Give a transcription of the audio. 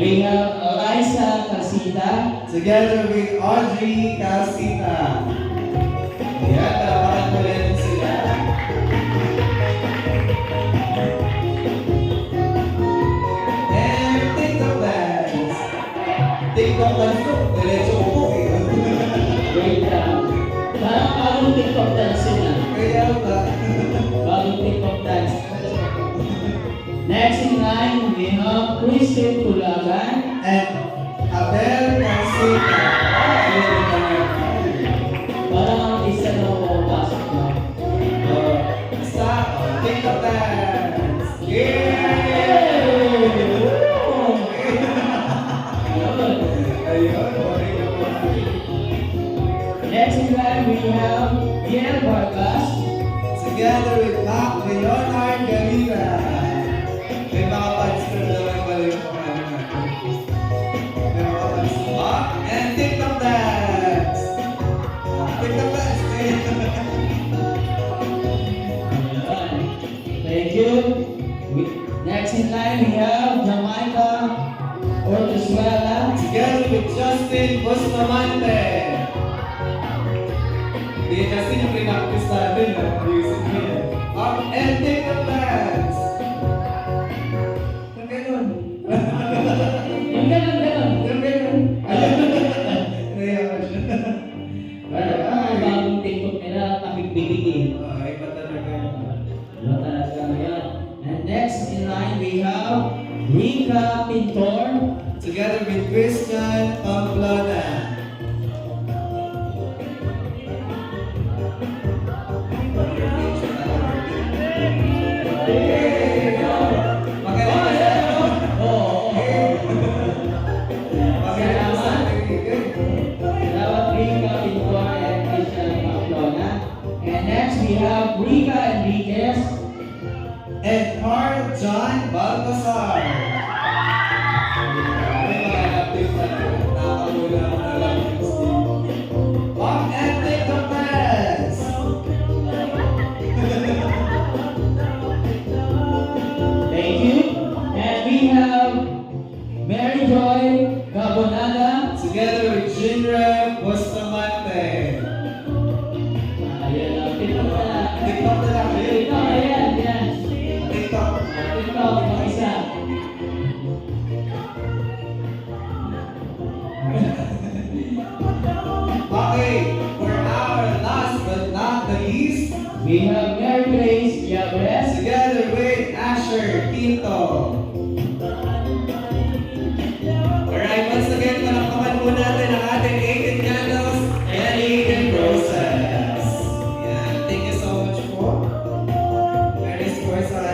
We have Eliza Casita. Together with Audrey Casita. Ayan, talapakan ko rin sila. And TikTok dance. TikTok dance to, diretso upo eh. Wait lang. Parang bagong TikTok dance yun ah. Kaya ba? Bagong TikTok dance. Next in line, we have Christine Tulagan. And Abel Casita. Parang ang isa na pumapasok na. Basta, TikTok dance. Yay! Ayun, okay na po. Next in line, we have Pierre Vargas. Together with Mac Leonard Galera. May mga fans ko na naman pala yung pangalan natin. May mga fans ko. And TikTok dance! TikTok dance! Thank you. Next in line, we have Jamaica Ortizuela. Together with Justin Bustamante. Di Justin yung pre-practice natin. Music niya. And TikTok dance! Yung ganun. Yung ganun. Yung ganun. Ayan. Ang bagong TikTok nila, takip-bibig eh. Iba talaga. Ano talaga ngayon? And next in line, we have Rika Pintor. Together with Christian Pamplona. Salamat Rika Pintor and Christian Pamplona. And next, we have Rika Enriquez. And Carl John Baltasar. May mga active na nakakawala mo na lang yung Steve. And TikTok dance! Thank you. And we have Mary Joy Gabonada. Together with Jinra Bustamante. Ayan lang. TikTok na lang. TikTok na lang. TikTok, ayan. Ayan. TikTok. TikTok, yung isa. Okay, for our last but not the least, We have Mary Grace Yabres. together with Asher Quinto.